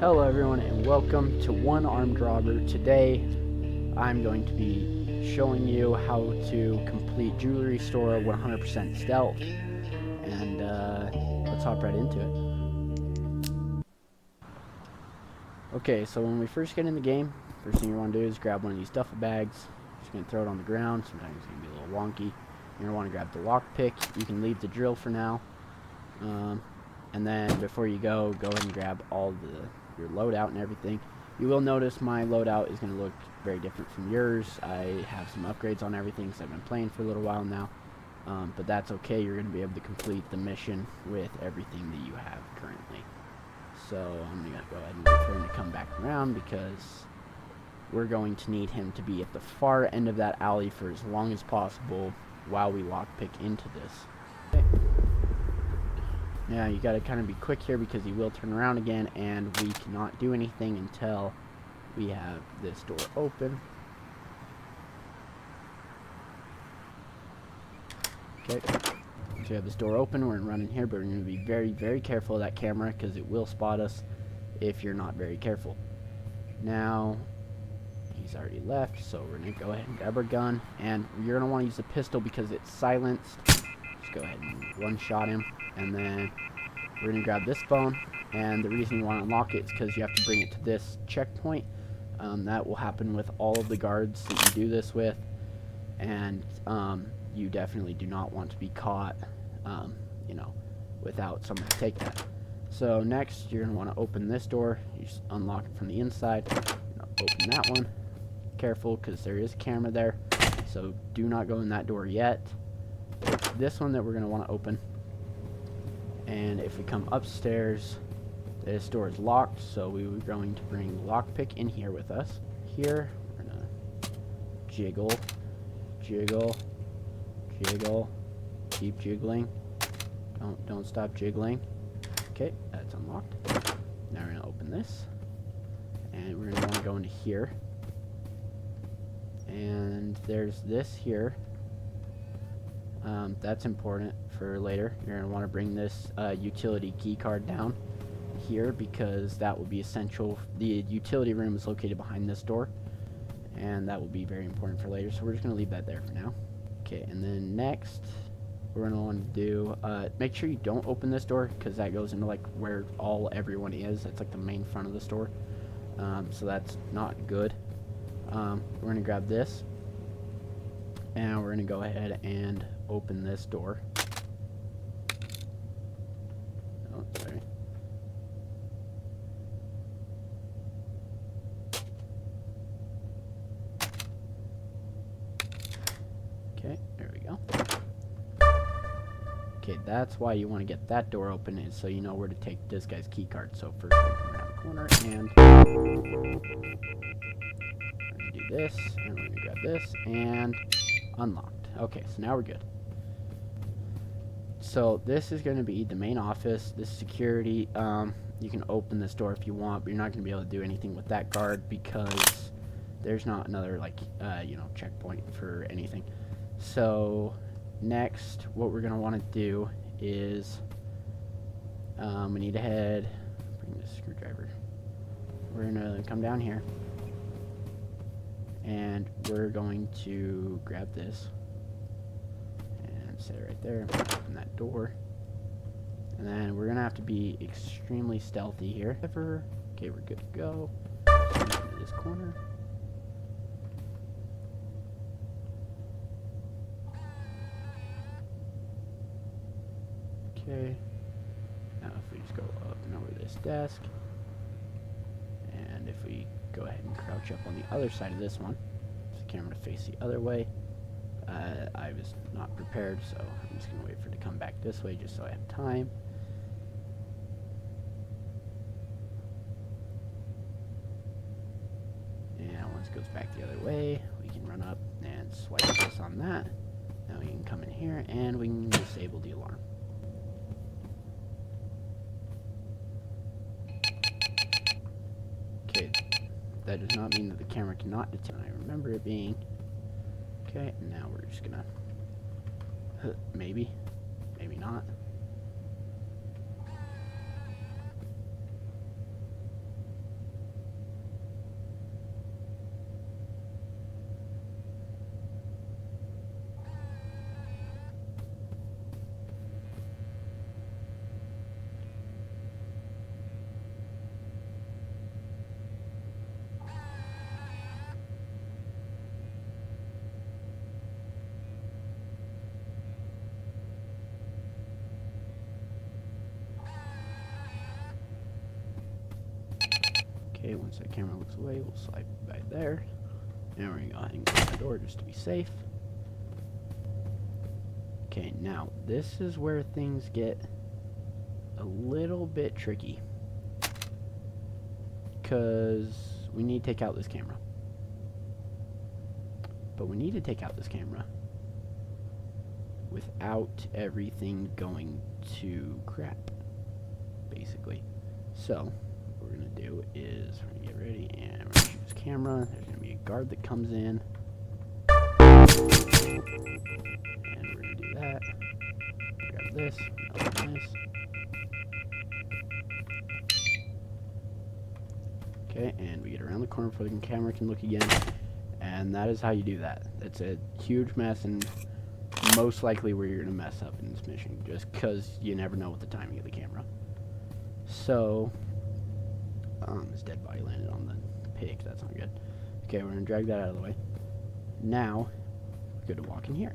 Hello everyone and welcome to One Armed Robber. Today I'm going to be showing you how to complete Jewelry Store 100% Stealth, and let's hop right into it. Okay, so when we first get in the game, first thing you want to do is grab one of these duffel bags. Just going to throw it on the ground. Sometimes it's going to be a little wonky. You're going to want to grab the lockpick. You can leave the drill for now. And then before you go ahead and grab all your loadout and everything. You will notice my loadout is going to look very different from yours. I have some upgrades on everything because I've been playing for a little while now. But that's okay. You're going to be able to complete the mission with everything that you have currently. So I'm going to go ahead and wait for him to come back around because we're going to need him to be at the far end of that alley for as long as possible while we lockpick into this. Okay. Now you gotta kind of be quick here because he will turn around again, and we cannot do anything until we have this door open. Okay, so we have this door open. We're running here, but we're going to be very, very careful of that camera because it will spot us if you're not very careful. Now, he's already left, so we're going to go ahead and grab our gun, and you're going to want to use the pistol because it's silenced. Just go ahead and one-shot him, and then we're going to grab this phone, and the reason you want to unlock it is because you have to bring it to this checkpoint. That will happen with all of the guards that you do this with, and you definitely do not want to be caught, without someone to take that. So next, you're going to want to open this door. You just unlock it from the inside. Open that one. Careful, because there is a camera there, so do not go in that door yet. It's this one that we're going to want to open. And if we come upstairs, this door is locked, so we were going to bring lockpick in here with us. Here, we're gonna jiggle, jiggle, jiggle, keep jiggling. Don't stop jiggling. Okay, that's unlocked. Now we're gonna open this, and we're gonna want to go into here. And there's this here. That's important for later. You're going to want to bring this utility key card down here because that will be essential. The utility room is located behind this door, and that will be very important for later, so we're just going to leave that there for now. Okay, and then next we're going to want to do, make sure you don't open this door because that goes into like where everyone is. That's like the main front of the store, so that's not good. We're going to grab this, and we're going to go ahead and open this door. Oh, sorry. Okay, there we go. Okay, that's why you want to get that door open, is so you know where to take this guy's key card. So first we're going to around the corner, and we're going to do this, and we're going to grab this, and unlocked. Okay, so now we're good. So this is going to be the main office. This security, you can open this door if you want, but you're not going to be able to do anything with that guard because there's not another checkpoint for anything. So next, what we're going to want to do is we need to bring this screwdriver. We're going to come down here, and we're going to grab this. Set it right there, open that door, and then we're gonna have to be extremely stealthy here. Okay, we're good to go. Into this corner. Okay, now if we just go up and over this desk, and if we go ahead and crouch up on the other side of this one, the camera to face the other way. I was not prepared, so I'm just going to wait for it to come back this way just so I have time. And once it goes back the other way, we can run up and swipe this on that. Now we can come in here and we can disable the alarm. Okay, that does not mean that the camera cannot detect. I remember it being. Okay, and now we're just gonna, maybe not. once that camera looks away, we'll slide by there. And we're going to go ahead and close the door just to be safe. Okay, now this is where things get a little bit tricky. Because we need to take out this camera. But we need to take out this camera without everything going to crap, basically. So, what we're going to do is we're going to get ready and we're going to choose camera. There's going to be a guard that comes in. And we're going to do that. Grab this, open this. Okay, and we get around the corner before the camera can look again. And that is how you do that. It's a huge mess and most likely where you're going to mess up in this mission, just because you never know with the timing of the camera. So, this dead body landed on the pig. That's not good. Okay, we're going to drag that out of the way. Now, we're good to walk in here.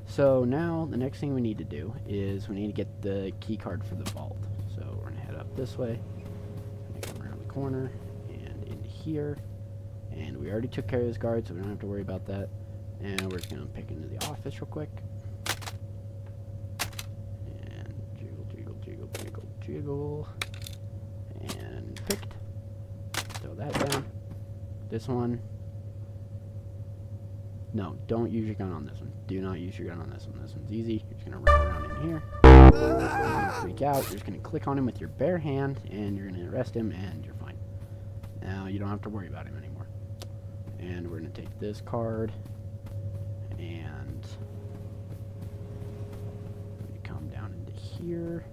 So now, the next thing we need to do is we need to get the key card for the vault. So we're going to head up this way. We're going to come around the corner and into here. And we already took care of this guard, so we don't have to worry about that. And we're just going to pick into the office real quick. And jiggle, jiggle, jiggle, jiggle, jiggle. And picked. Throw that down. This one. No, don't use your gun on this one. Do not use your gun on this one. This one's easy. You're just going to run around in here. You're going to freak out. You're just going to click on him with your bare hand, and you're going to arrest him, and you're fine. Now, you don't have to worry about him anymore. And we're going to take this card, and we come down into here,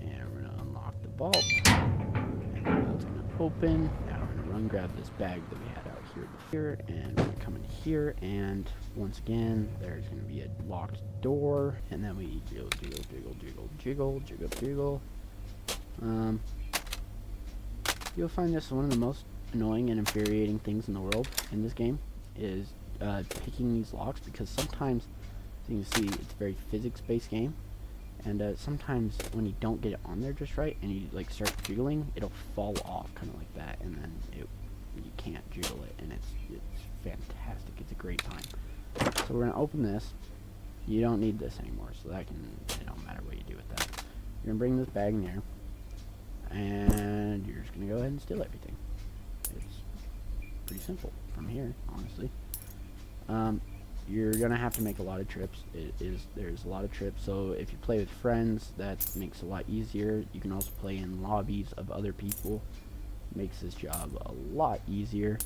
and we're going to unlock the vault, and the vault's going to open. Now we're going to run grab this bag that we had out here, and we're going to come in here, and once again, there's going to be a locked door, and then we jiggle, jiggle, jiggle, jiggle, jiggle, jiggle, jiggle. You'll find this one of the most annoying and infuriating things in the world in this game is picking these locks, because sometimes, as you can see, it's a very physics-based game, and sometimes when you don't get it on there just right and you like start jiggling, it'll fall off kind of like that, and then you can't jiggle it, and it's fantastic. It's a great time. So we're gonna open this. You don't need this anymore, so that can, it don't matter what you do with that. You're gonna bring this bag in here, and you're just gonna go ahead and steal everything. It's pretty simple from here, honestly. You're gonna have to make a lot of trips. There's a lot of trips, so if you play with friends, that makes it a lot easier. You can also play in lobbies of other people. Makes this job a lot easier.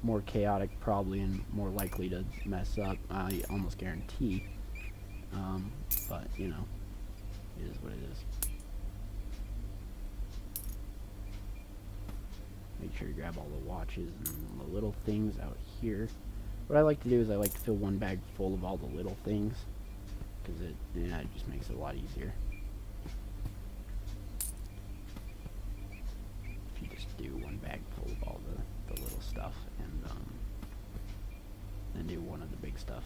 More chaotic probably, and more likely to mess up, I almost guarantee. But you know, it is what it is. Make sure you grab all the watches and the little things out here. What I like to do is I like to fill one bag full of all the little things, because it just makes it a lot easier. If you just do one bag full of all the little stuff, and then do one of the big stuff.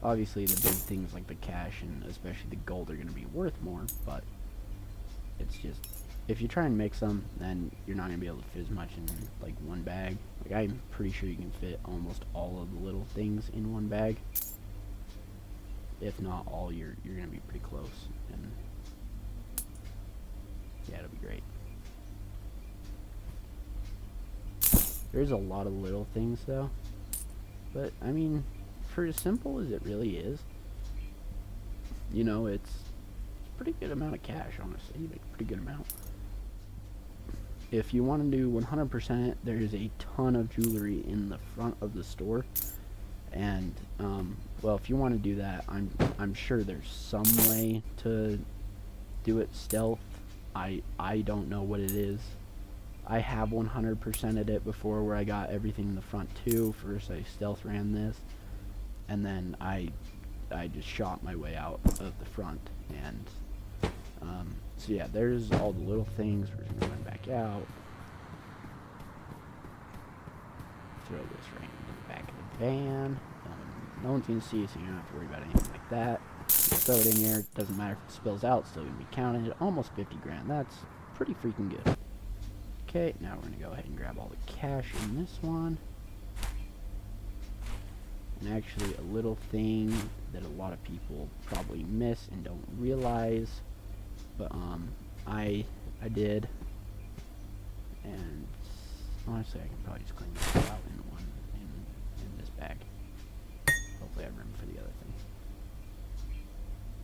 Obviously the big things like the cash and especially the gold are going to be worth more, but it's just, if you try and mix them, then you're not going to be able to fit as much in like one bag. Like, I'm pretty sure you can fit almost all of the little things in one bag. If not all, you're going to be pretty close, and yeah, it'll be great. There's a lot of little things though, but I mean, for as simple as it really is, you know, it's a pretty good amount of cash, honestly. You make a pretty good amount. If you want to do 100%, there is a ton of jewelry in the front of the store, and well, if you want to do that, I'm sure there's some way to do it stealth. I don't know what it is. I have 100%ed it before, where I got everything in the front too. First I stealth ran this, and then I just shot my way out of the front, and so yeah, there's all the little things. We're just gonna run back out, throw this right into the back of the van. No one's gonna see us, so you don't have to worry about anything like that. throw it in here. Doesn't matter if it spills out, still gonna be counted. Almost 50 grand. That's pretty freaking good. Okay, now we're gonna go ahead and grab all the cash in this one. And actually, a little thing that a lot of people probably miss and don't realize, but I did, and honestly, I can probably just clean this out in one in this bag. Hopefully, I have room for the other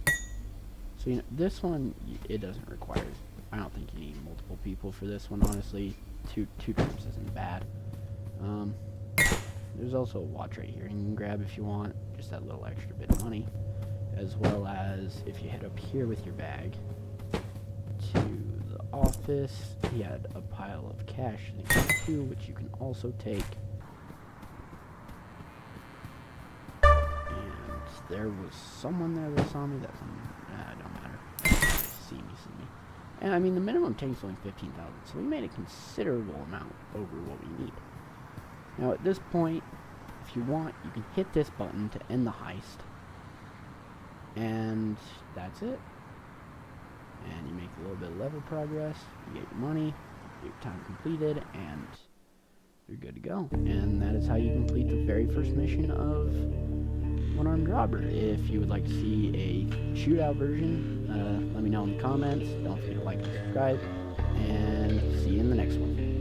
thing. So you know, this one it doesn't require. I don't think you need multiple people for this one. Honestly, two trips isn't bad. There's also a watch right here you can grab if you want, just that little extra bit of money, as well as if you head up here with your bag to the office, he had a pile of cash in there too, which you can also take. And there was someone there that saw me. That don't matter. See me. And I mean, the minimum tank's only 15,000, so we made a considerable amount over what we need. Now at this point, if you want, you can hit this button to end the heist. And that's it. And you make a little bit of level progress, you get your money, your time completed, and you're good to go. And that is how you complete the very first mission of One Armed Robber. If you would like to see a shootout version, let me know in the comments. Don't forget to like and subscribe, and see you in the next one.